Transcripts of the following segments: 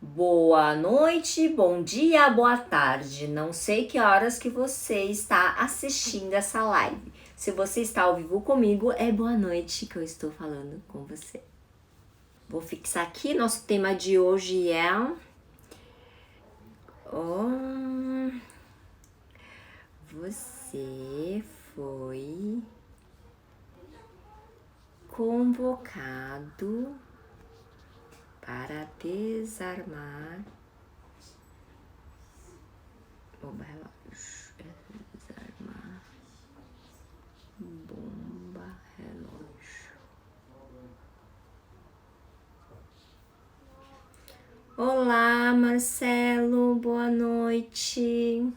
Boa noite, bom dia, boa tarde. Não sei que horas que você está assistindo essa live. Se você está ao vivo comigo, é boa noite que eu estou falando com você. Vou fixar aqui, nosso tema de hoje é... Você foi convocado para desarmar bomba relógio. Desarmar bomba relógio. Olá, Marcelo, boa noite.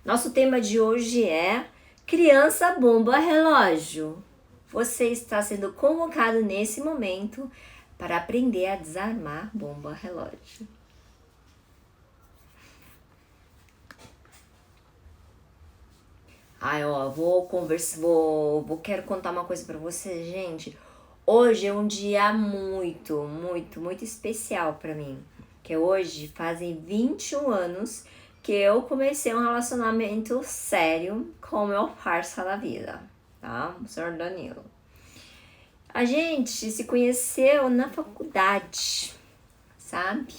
Nosso tema de hoje é criança bomba relógio. Você está sendo convocado nesse momento para aprender a desarmar bomba relógio. Quero contar uma coisa para você, gente. Hoje é um dia muito especial para mim. Que hoje fazem 21 anos que eu comecei um relacionamento sério com o meu parça da vida, tá? O senhor Danilo. A gente se conheceu na faculdade, sabe?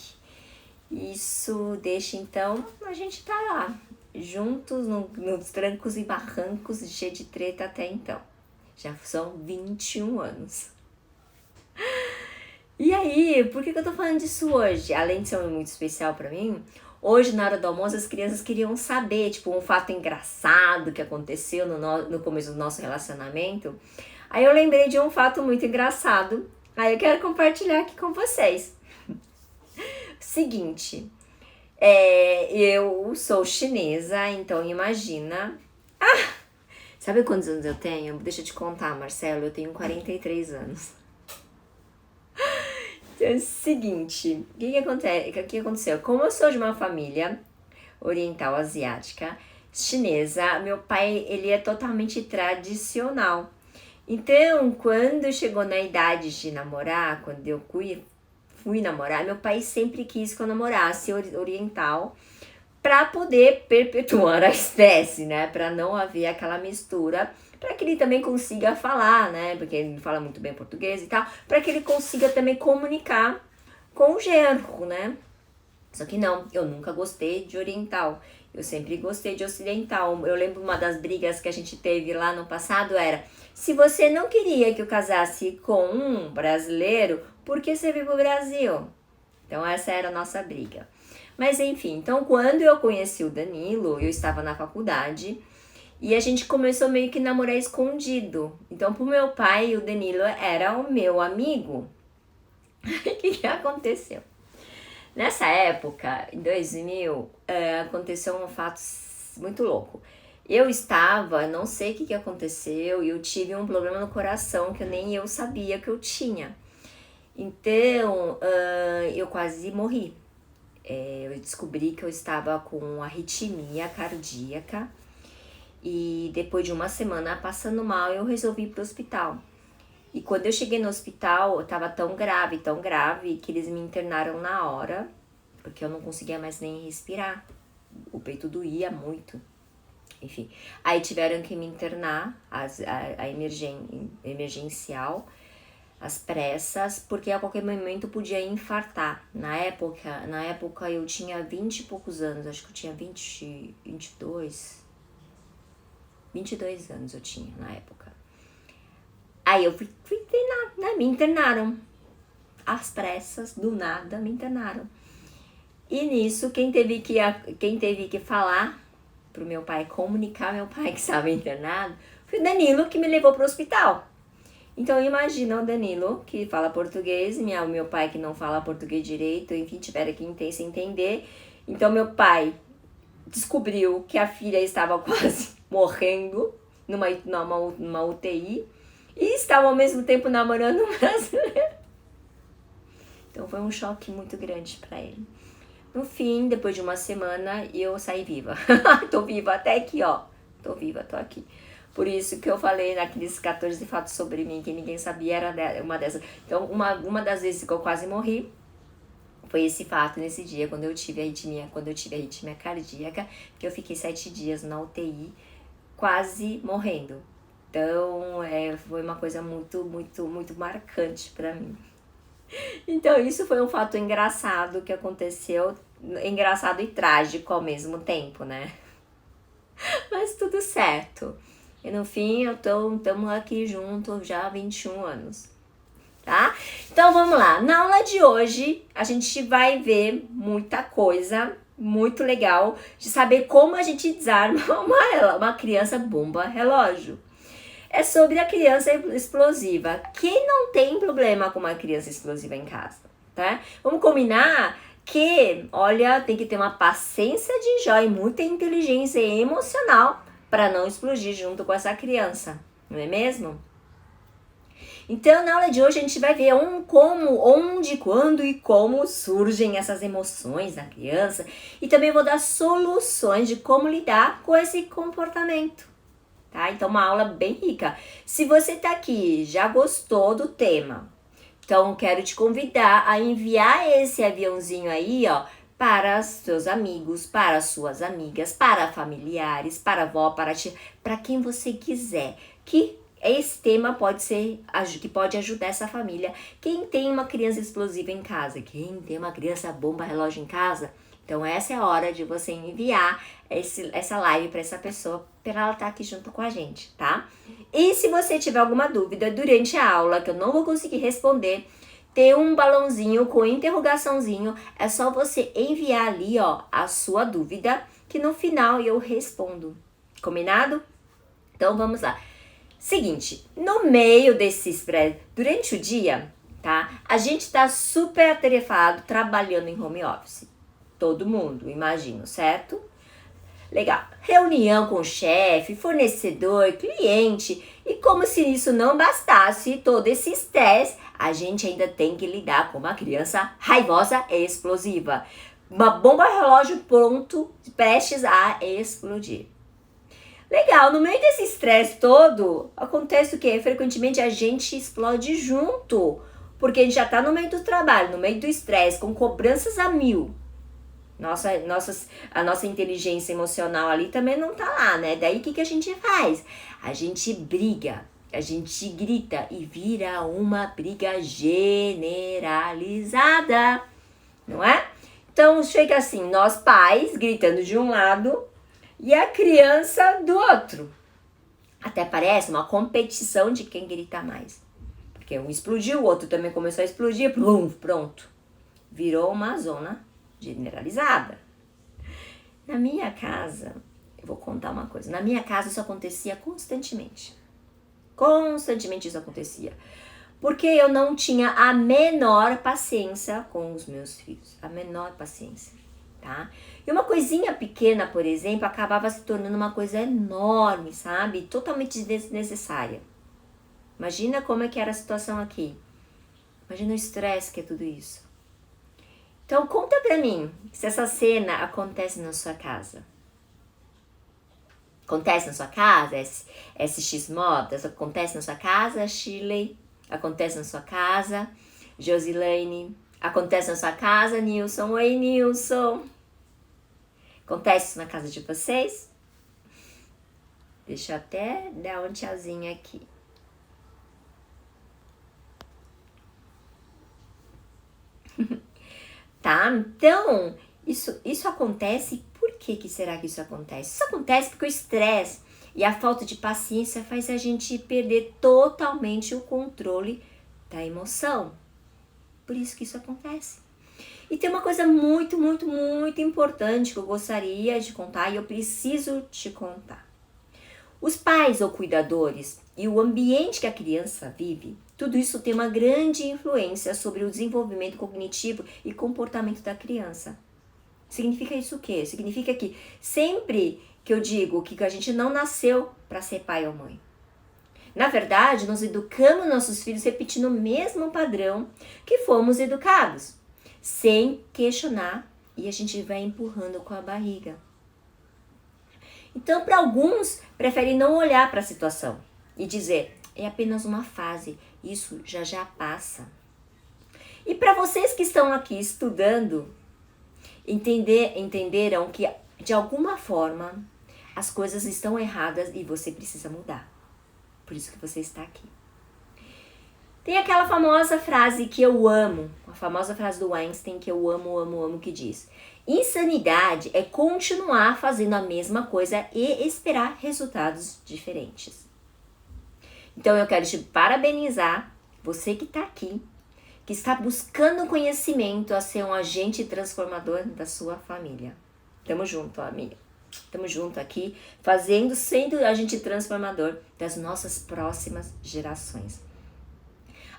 Isso deixa, então, a gente tá lá, juntos, nos trancos e barrancos, cheio de treta até então. Já são 21 anos. E aí, por que eu tô falando disso hoje? Além de ser muito especial pra mim, hoje, na hora do almoço, as crianças queriam saber, tipo, um fato engraçado que aconteceu no começo do nosso relacionamento. Aí eu lembrei de um fato muito engraçado. Aí eu quero compartilhar aqui com vocês. Seguinte, eu sou chinesa, então imagina... Sabe quantos anos eu tenho? Deixa eu te contar, Marcelo, eu tenho 43 anos. Então é o seguinte, o que aconteceu? Como eu sou de uma família oriental asiática, chinesa, meu pai, ele é totalmente tradicional. Então, quando chegou na idade de namorar, quando eu fui namorar, meu pai sempre quis que eu namorasse oriental para poder perpetuar a espécie, né? Para não haver aquela mistura, para que ele também consiga falar, né? Porque ele fala muito bem português e tal, para que ele consiga também comunicar com o genro, né? Só que não, eu nunca gostei de oriental. Eu sempre gostei de ocidental. Eu lembro uma das brigas que a gente teve lá no passado era: se você não queria que eu casasse com um brasileiro, por que você veio pro Brasil? Então essa era a nossa briga. Mas enfim, então quando eu conheci o Danilo, eu estava na faculdade e a gente começou meio que a namorar escondido. Então pro meu pai, o Danilo era o meu amigo. O que aconteceu? Nessa época, em 2000, aconteceu um fato muito louco. Eu estava, não sei o que aconteceu, e eu tive um problema no coração que nem eu sabia que eu tinha. Então, eu quase morri. Eu descobri que eu estava com arritmia cardíaca e depois de uma semana passando mal, eu resolvi ir pro hospital. E quando eu cheguei no hospital, eu tava tão grave, que eles me internaram na hora, porque eu não conseguia mais nem respirar. O peito doía muito. Enfim, aí tiveram que me internar, a emergencial, às pressas, porque a qualquer momento podia infartar. Na época eu tinha 20 e poucos anos, acho que eu tinha 22 anos eu tinha na época. Aí eu fui treinar, né? Me internaram. Às pressas, do nada, me internaram. E nisso, quem teve que falar pro meu pai, comunicar meu pai que estava internado, foi o Danilo, que me levou pro hospital. Então imagina o Danilo, que fala português, o meu pai que não fala português direito, enfim, tiveram que se entender. Então meu pai descobriu que a filha estava quase morrendo numa UTI e estava ao mesmo tempo namorando um brasileiro. Então foi um choque muito grande para ele. No fim, depois de uma semana, eu saí viva. Tô viva até aqui, ó. Tô viva, tô aqui. Por isso que eu falei naqueles 14 fatos sobre mim que ninguém sabia, era uma dessas. Então, uma das vezes que eu quase morri, Foi esse fato nesse dia, quando eu tive a arritmia cardíaca, que eu fiquei 7 dias na UTI, quase morrendo. Então, foi uma coisa muito, muito, muito marcante para mim. Então, isso foi um fato engraçado que aconteceu, engraçado e trágico ao mesmo tempo, né? Mas tudo certo. E no fim, estamos aqui juntos já há 21 anos. Tá? Então vamos lá. Na aula de hoje a gente vai ver muita coisa muito legal de saber como a gente desarma uma criança bomba relógio. É sobre a criança explosiva. Quem não tem problema com uma criança explosiva em casa, tá? Vamos combinar que, olha, tem que ter uma paciência de jó e muita inteligência emocional para não explodir junto com essa criança, não é mesmo? Então, na aula de hoje, a gente vai ver onde, quando e como surgem essas emoções na criança. E também vou dar soluções de como lidar com esse comportamento, tá? Então, uma aula bem rica. Se você tá aqui, já gostou do tema, então quero te convidar a enviar esse aviãozinho aí, ó, para seus amigos, para suas amigas, para familiares, para a avó, para a tia, para quem você quiser, que esse tema que pode ajudar essa família. Quem tem uma criança explosiva em casa, quem tem uma criança bomba relógio em casa, então essa é a hora de você enviar essa live para essa pessoa, para ela estar aqui junto com a gente, tá? E se você tiver alguma dúvida durante a aula que eu não vou conseguir responder, tem um balãozinho com interrogaçãozinho, é só você enviar ali, ó, a sua dúvida, que no final eu respondo. Combinado? Então vamos lá. Seguinte, no meio desse estresse, durante o dia, tá? A gente tá super atarefado trabalhando em home office. Todo mundo, imagino, certo? Legal. Reunião com o chefe, fornecedor, cliente. E como se isso não bastasse, todo esse estresse, a gente ainda tem que lidar com uma criança raivosa e explosiva. Uma bomba relógio pronto, prestes a explodir. Legal, no meio desse estresse todo, acontece o quê? Frequentemente a gente explode junto, porque a gente já tá no meio do trabalho, no meio do estresse, com cobranças a mil. A nossa inteligência emocional ali também não tá lá, né? Daí o que a gente faz? A gente briga, a gente grita e vira uma briga generalizada, não é? Então chega assim, nós pais gritando de um lado e a criança do outro. Até parece uma competição de quem grita mais. Porque um explodiu, o outro também começou a explodir, plum, pronto. Virou uma zona generalizada. Na minha casa, eu vou contar uma coisa. Na minha casa isso acontecia constantemente. Constantemente isso acontecia. Porque eu não tinha a menor paciência com os meus filhos. A menor paciência. Tá? E uma coisinha pequena, por exemplo, acabava se tornando uma coisa enorme, sabe? Totalmente desnecessária. Imagina como é que era a situação aqui. Imagina o estresse que é tudo isso. Então, conta pra mim se essa cena acontece na sua casa. Acontece na sua casa? SX Modas? Acontece na sua casa, Shirley? Acontece na sua casa, Josilane? Acontece na sua casa, Nilson? Oi, Nilson. Acontece isso na casa de vocês? Deixa eu até dar um tchauzinho aqui. Tá? Então, isso acontece. Por que será que isso acontece? Isso acontece porque o estresse e a falta de paciência faz a gente perder totalmente o controle da emoção. Por isso que isso acontece. E tem uma coisa muito, muito, muito importante que eu gostaria de contar e eu preciso te contar. Os pais ou cuidadores e o ambiente que a criança vive, tudo isso tem uma grande influência sobre o desenvolvimento cognitivo e comportamento da criança. Significa isso o quê? Significa que sempre que eu digo que a gente não nasceu para ser pai ou mãe. Na verdade, nós educamos nossos filhos repetindo o mesmo padrão que fomos educados, sem questionar, e a gente vai empurrando com a barriga. Então, para alguns, preferem não olhar para a situação e dizer, é apenas uma fase, isso já passa. E para vocês que estão aqui estudando, entenderam que de alguma forma as coisas estão erradas e você precisa mudar. Por isso que você está aqui. Tem aquela famosa frase que eu amo, a famosa frase do Einstein que eu amo, que diz: insanidade é continuar fazendo a mesma coisa e esperar resultados diferentes. Então eu quero te parabenizar, você que está aqui, que está buscando conhecimento a ser um agente transformador da sua família. Tamo junto, amiga. Tamo junto aqui, sendo agente transformador das nossas próximas gerações.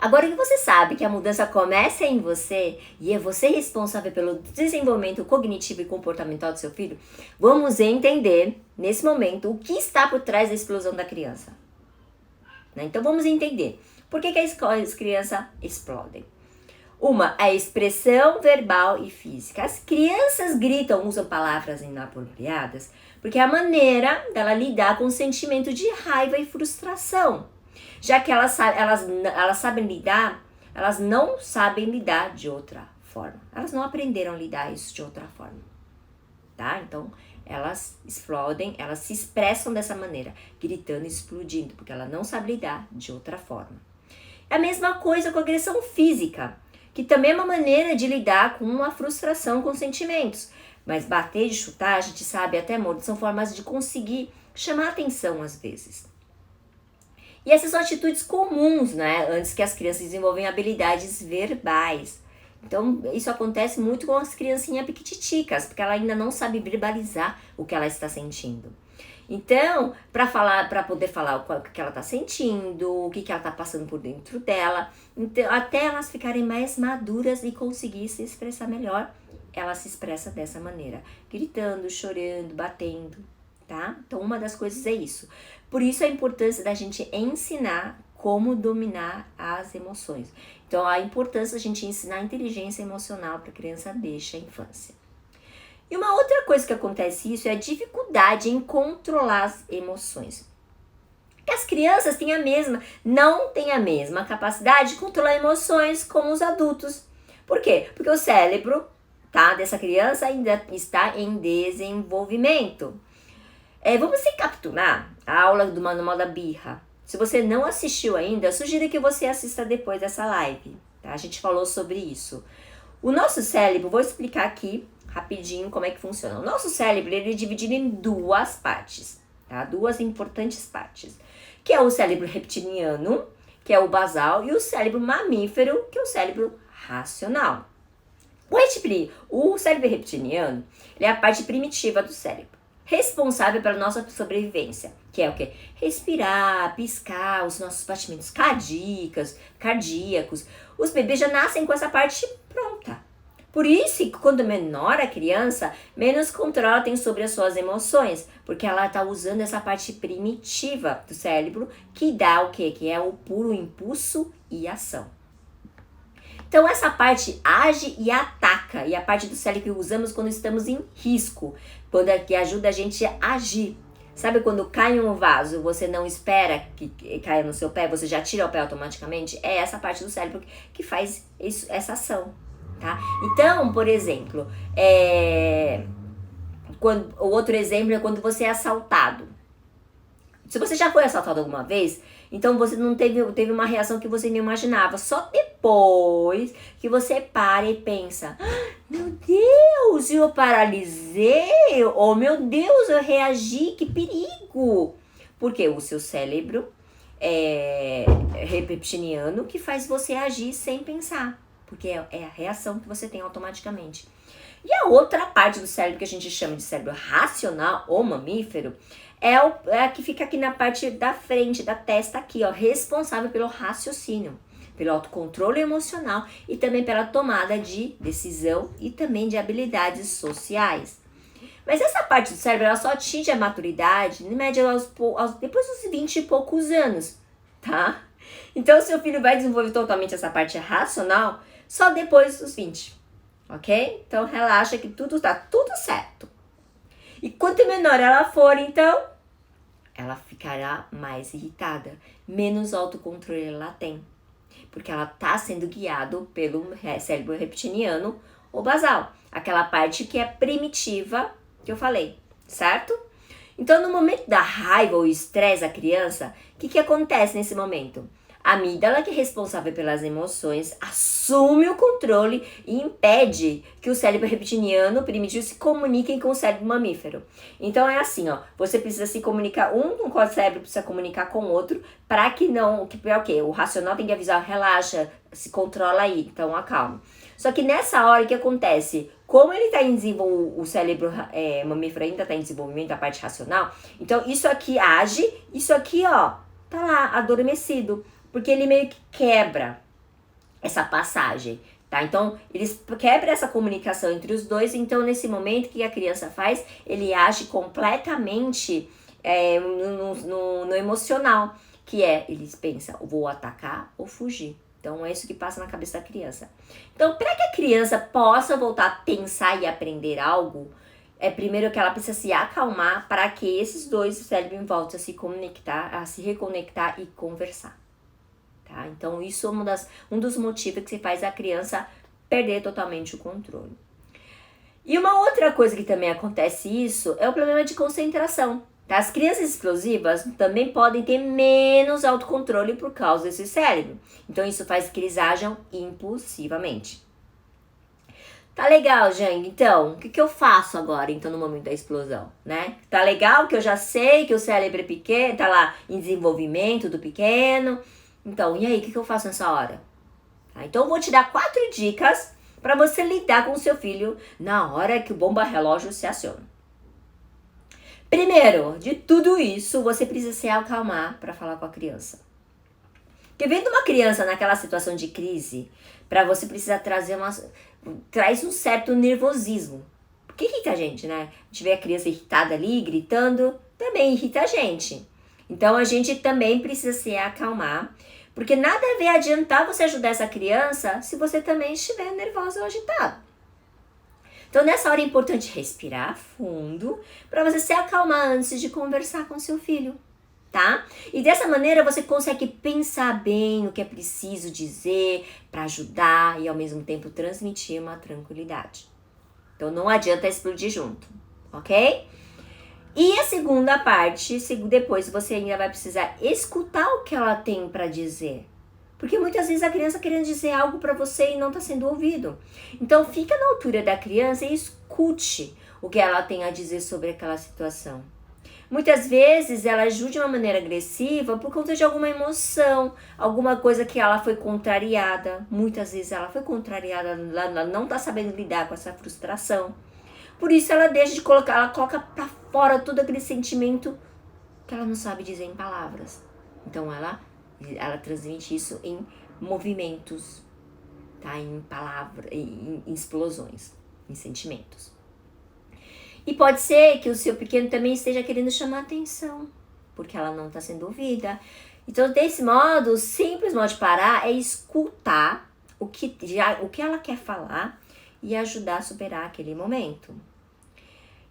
Agora que você sabe que a mudança começa em você e é você responsável pelo desenvolvimento cognitivo e comportamental do seu filho, vamos entender, nesse momento, o que está por trás da explosão da criança. Então vamos entender por que as crianças explodem. Uma é a expressão verbal e física. As crianças gritam, usam palavras inapropriadas, porque é a maneira dela lidar com o sentimento de raiva e frustração. Já que elas sabem lidar, elas não sabem lidar de outra forma. Elas não aprenderam a lidar isso de outra forma. Tá? Então, elas explodem, elas se expressam dessa maneira, gritando e explodindo, porque ela não sabe lidar de outra forma. É a mesma coisa com a agressão física, que também é uma maneira de lidar com uma frustração com sentimentos. Mas bater e chutar, a gente sabe, até morder, são formas de conseguir chamar atenção às vezes. E essas são atitudes comuns, né? Antes que as crianças desenvolvam habilidades verbais. Então, isso acontece muito com as criancinhas piquititicas, porque ela ainda não sabe verbalizar o que ela está sentindo. Então, para poder falar o que ela está sentindo, o que ela está passando por dentro dela, então, até elas ficarem mais maduras e conseguir se expressar melhor, ela se expressa dessa maneira, gritando, chorando, batendo, tá? Então, uma das coisas é isso. Por isso a importância da gente ensinar como dominar as emoções. Então, a importância da gente ensinar inteligência emocional para a criança desde a infância. E uma outra coisa que acontece isso é a dificuldade em controlar as emoções. Porque as crianças não têm a mesma capacidade de controlar emoções como os adultos. Por quê? Porque o cérebro, tá, dessa criança ainda está em desenvolvimento. Vamos recapitular a aula do Manual da Birra. Se você não assistiu ainda, eu sugiro que você assista depois dessa live. Tá? A gente falou sobre isso. O nosso cérebro, vou explicar aqui rapidinho como é que funciona. O nosso cérebro ele é dividido em duas partes, tá? Duas importantes partes, que é o cérebro reptiliano, que é o basal, e o cérebro mamífero, que é o cérebro racional. O cérebro reptiliano ele é a parte primitiva do cérebro, responsável pela nossa sobrevivência, que é o quê? Respirar, piscar, os nossos batimentos cardíacos. Os bebês já nascem com essa parte pronta. Por isso que quando menor a criança, menos controle tem sobre as suas emoções, porque ela está usando essa parte primitiva do cérebro que dá o quê? Que é o puro impulso e ação. Então essa parte age e ataca, e a parte do cérebro que usamos quando estamos em risco, que ajuda a gente a agir. Sabe quando cai um vaso, você não espera que caia no seu pé, você já tira o pé automaticamente? É essa parte do cérebro que faz essa ação. Tá? Então, por exemplo, o outro exemplo é quando você é assaltado. Se você já foi assaltado alguma vez, então você não teve uma reação que você não imaginava. Só depois que você para e pensa: meu Deus, eu paralisei, oh meu Deus, eu reagi, que perigo. Porque o seu cérebro é reptiliano que faz você agir sem pensar. Porque é a reação que você tem automaticamente. E a outra parte do cérebro que a gente chama de cérebro racional ou mamífero é a que fica aqui na parte da frente, da testa aqui, ó, responsável pelo raciocínio, pelo autocontrole emocional e também pela tomada de decisão e também de habilidades sociais. Mas essa parte do cérebro ela só atinge a maturidade, em média, depois dos 20 e poucos anos, tá? Então, seu filho vai desenvolver totalmente essa parte racional só depois dos 20, ok? Então, relaxa que tá tudo certo. E quanto menor ela for, então, ela ficará mais irritada, menos autocontrole ela tem. Porque ela está sendo guiada pelo cérebro reptiliano ou basal, aquela parte que é primitiva que eu falei, certo? Então, no momento da raiva ou estresse da criança, o que acontece nesse momento? A amígdala, que é responsável pelas emoções, assume o controle e impede que o cérebro reptiliano primitivo se comuniquem com o cérebro mamífero. Então é assim, ó, você precisa se comunicar, com o cérebro precisa comunicar com o outro, para que não, é o quê? O racional tem que avisar, relaxa, se controla aí, então acalma. Só que nessa hora, o que acontece? Como ele está em desenvolvimento, o cérebro mamífero ainda está em desenvolvimento, a parte racional, então isso aqui age, isso aqui, ó, tá lá, adormecido. Porque ele meio que quebra essa passagem, tá? Então, eles quebram essa comunicação entre os dois. Então, nesse momento, o que a criança faz? Ele age completamente no emocional, que é, eles pensam, vou atacar ou fugir. Então, é isso que passa na cabeça da criança. Então, para que a criança possa voltar a pensar e aprender algo, primeiro que ela precisa se acalmar para que esses dois cérebros voltem a se conectar, a se reconectar e conversar. Tá? Então, isso é um dos motivos que faz a criança perder totalmente o controle. E uma outra coisa que também acontece isso é o problema de concentração. Tá? As crianças explosivas também podem ter menos autocontrole por causa desse cérebro. Então, isso faz que eles ajam impulsivamente. Tá legal, gente? Então, o que eu faço agora, então, no momento da explosão, né? Tá legal que eu já sei que o cérebro é pequeno, tá lá em desenvolvimento do pequeno. Então, e aí, o que eu faço nessa hora? Tá, então, eu vou te dar 4 dicas para você lidar com o seu filho na hora que o bomba relógio se aciona. Primeiro, de tudo isso, você precisa se acalmar para falar com a criança. Porque vendo uma criança naquela situação de crise, para você precisa traz um certo nervosismo. Porque irrita a gente, né? A gente vê a criança irritada ali, gritando, também irrita a gente. Então, a gente também precisa se acalmar, porque nada vai adiantar você ajudar essa criança se você também estiver nervosa ou agitado. Então, nessa hora é importante respirar fundo para você se acalmar antes de conversar com seu filho, tá? E dessa maneira você consegue pensar bem no que é preciso dizer para ajudar e ao mesmo tempo transmitir uma tranquilidade. Então, não adianta explodir junto, ok? E a segunda parte, depois você ainda vai precisar escutar o que ela tem para dizer. Porque muitas vezes a criança querendo dizer algo para você e não está sendo ouvido. Então fica na altura da criança e escute o que ela tem a dizer sobre aquela situação. Muitas vezes ela ajuda de uma maneira agressiva por conta de alguma emoção, alguma coisa que ela foi contrariada. Muitas vezes ela foi contrariada, ela não está sabendo lidar com essa frustração. Por isso ela deixa de colocar, ela coloca pra fora todo aquele sentimento que ela não sabe dizer em palavras. Então ela transmite isso em movimentos, tá? Em palavras, em explosões, em sentimentos. E pode ser que o seu pequeno também esteja querendo chamar atenção, porque ela não está sendo ouvida. Então, desse modo, o simples modo de parar é escutar o que ela quer falar e ajudar a superar aquele momento.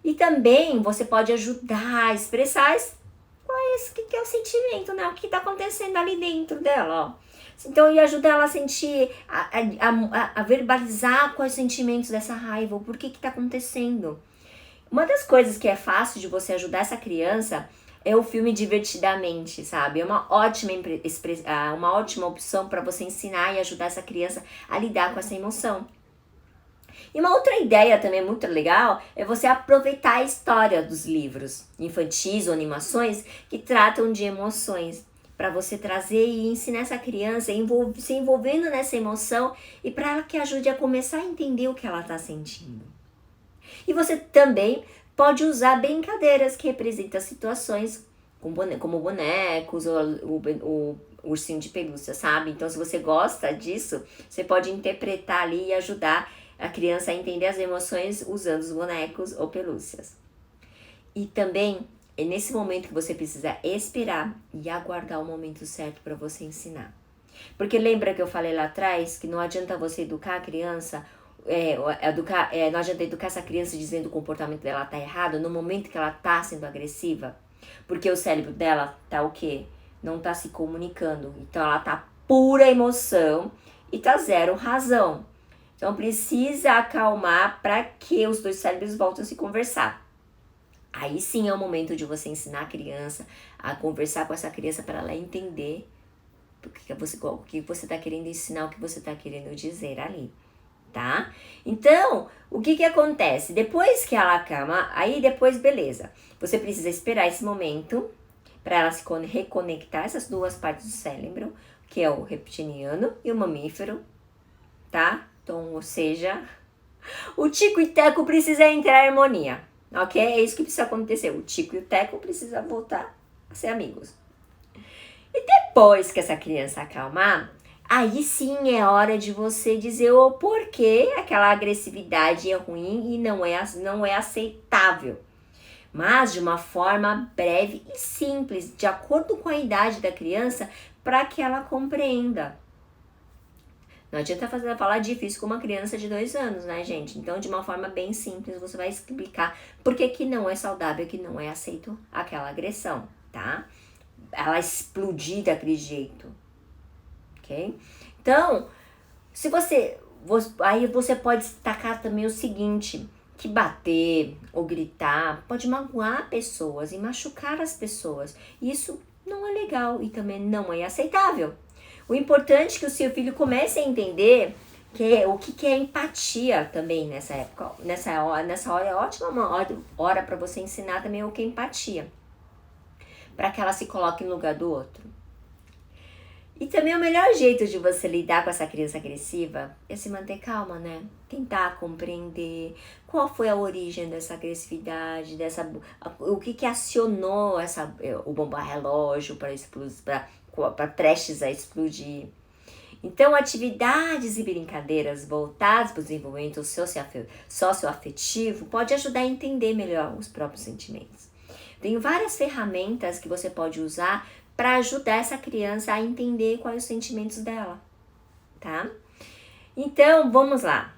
E também você pode ajudar a expressar o que é o sentimento, né? O que está acontecendo ali dentro dela, ó. Então, e ajudar ela a sentir, a verbalizar quais sentimentos dessa raiva, o porquê que está acontecendo. Uma das coisas que é fácil de você ajudar essa criança é o filme Divertidamente, sabe? É uma ótima opção para você ensinar e ajudar essa criança a lidar com essa emoção. E uma outra ideia também muito legal é você aproveitar a história dos livros infantis ou animações que tratam de emoções, para você trazer e ensinar essa criança se envolvendo nessa emoção e para que ajude a começar a entender o que ela está sentindo. E você também pode usar brincadeiras que representam situações como bonecos ou o ursinho de pelúcia, sabe? Então, se você gosta disso, você pode interpretar ali e ajudar a criança a entender as emoções usando os bonecos ou pelúcias. E também é nesse momento que você precisa esperar e aguardar o momento certo para você ensinar. Porque lembra que eu falei lá atrás que não adianta você educar a criança, não adianta educar essa criança dizendo que o comportamento dela tá errado no momento que ela tá sendo agressiva. Porque o cérebro dela tá o quê? Não tá se comunicando. Então ela tá pura emoção e tá zero razão. Então precisa acalmar para que os dois cérebros voltem a se conversar. Aí sim é o momento de você ensinar a criança a conversar com essa criança para ela entender o que você está querendo ensinar, o que você está querendo dizer ali, tá? Então, o que acontece? Depois que ela acalma, aí depois, beleza. Você precisa esperar esse momento para ela se reconectar, essas duas partes do cérebro, que é o reptiliano e o mamífero, tá? Então, ou seja, o tico e teco precisa entrar em harmonia, ok? É isso que precisa acontecer. O tico e o teco precisam voltar a ser amigos. E depois que essa criança acalmar, aí sim é hora de você dizer o porquê aquela agressividade é ruim e não é aceitável. Mas de uma forma breve e simples, de acordo com a idade da criança, para que ela compreenda. Não adianta falar difícil com uma criança de 2 anos, né, gente? Então, de uma forma bem simples, você vai explicar por que não é saudável, que não é aceito aquela agressão, tá? Ela explodir daquele jeito, ok? Então, aí você pode destacar também o seguinte, que bater ou gritar pode magoar pessoas e machucar as pessoas. Isso não é legal e também não é aceitável. O importante é que o seu filho comece a entender o que é empatia também nessa época. Nessa hora é ótima hora para você ensinar também o que é empatia, para que ela se coloque no lugar do outro. E também o melhor jeito de você lidar com essa criança agressiva é se manter calma, né? Tentar compreender qual foi a origem dessa agressividade, o que acionou o bomba relógio para prestes a explodir. Então, atividades e brincadeiras voltadas para o desenvolvimento socioafetivo pode ajudar a entender melhor os próprios sentimentos. Tem várias ferramentas que você pode usar para ajudar essa criança a entender quais os sentimentos dela, tá? Então, vamos lá.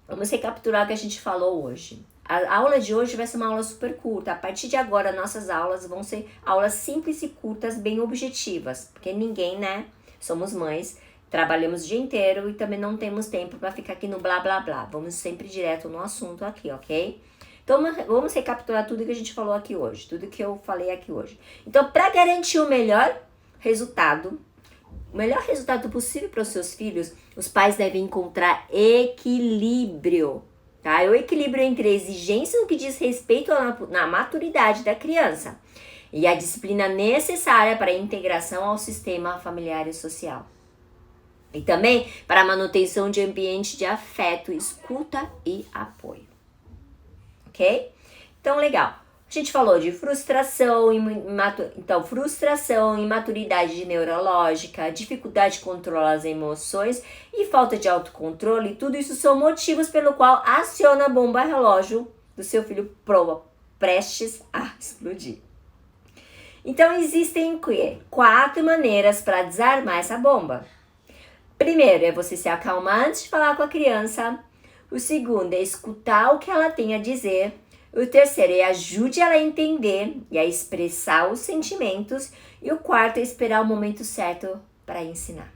Vamos recapitular o que a gente falou hoje. A aula de hoje vai ser uma aula super curta. A partir de agora, nossas aulas vão ser aulas simples e curtas, bem objetivas. Porque ninguém, né? Somos mães, trabalhamos o dia inteiro e também não temos tempo para ficar aqui no blá, blá, blá. Vamos sempre direto no assunto aqui, ok? Então, vamos recapitular tudo que a gente falou aqui hoje, tudo que eu falei aqui hoje. Então, para garantir o melhor resultado possível para os seus filhos, os pais devem encontrar equilíbrio, tá? O equilíbrio entre a exigência no que diz respeito na maturidade da criança e a disciplina necessária para a integração ao sistema familiar e social. E também para a manutenção de ambiente de afeto, escuta e apoio. Ok? Então, legal. A gente falou de frustração, imaturidade neurológica, dificuldade de controlar as emoções e falta de autocontrole. Tudo isso são motivos pelo qual aciona a bomba relógio do seu filho prestes a explodir. Então, existem 4 maneiras para desarmar essa bomba. Primeiro, é você se acalmar antes de falar com a criança. O segundo é escutar o que ela tem a dizer. O terceiro é ajude ela a entender e a expressar os sentimentos. E o quarto é esperar o momento certo para ensinar.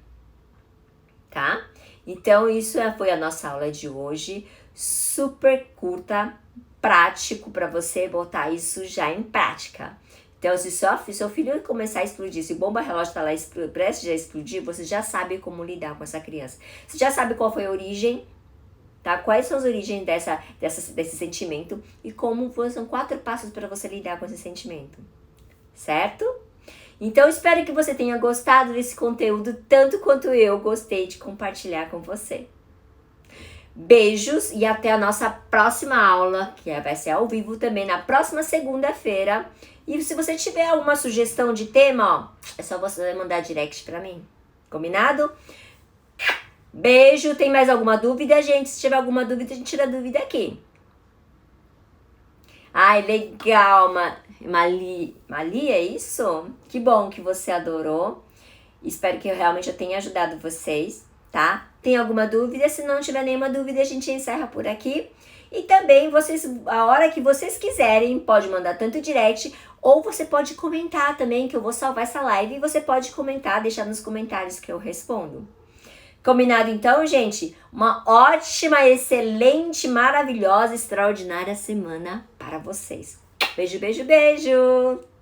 Tá? Então, isso foi a nossa aula de hoje. Super curta, prático para você botar isso já em prática. Então, se seu filho começar a explodir, se o bomba relógio está lá prestes a explodir, você já sabe como lidar com essa criança. Você já sabe qual foi a origem, tá? Quais são as origens desse sentimento e como são 4 passos para você lidar com esse sentimento, certo? Então, espero que você tenha gostado desse conteúdo tanto quanto eu gostei de compartilhar com você. Beijos e até a nossa próxima aula, que vai ser ao vivo também na próxima segunda-feira. E se você tiver alguma sugestão de tema, ó, é só você mandar direct pra mim. Combinado? Beijo. Tem mais alguma dúvida, gente? Se tiver alguma dúvida, a gente tira a dúvida aqui. Ai, legal. Mali, é isso? Que bom que você adorou. Espero que eu realmente tenha ajudado vocês, tá? Tem alguma dúvida? Se não tiver nenhuma dúvida, a gente encerra por aqui. E também, a hora que vocês quiserem, pode mandar tanto direct, ou você pode comentar também, que eu vou salvar essa live, e você pode comentar, deixar nos comentários que eu respondo. Combinado então, gente? Uma ótima, excelente, maravilhosa, extraordinária semana para vocês. Beijo, beijo, beijo!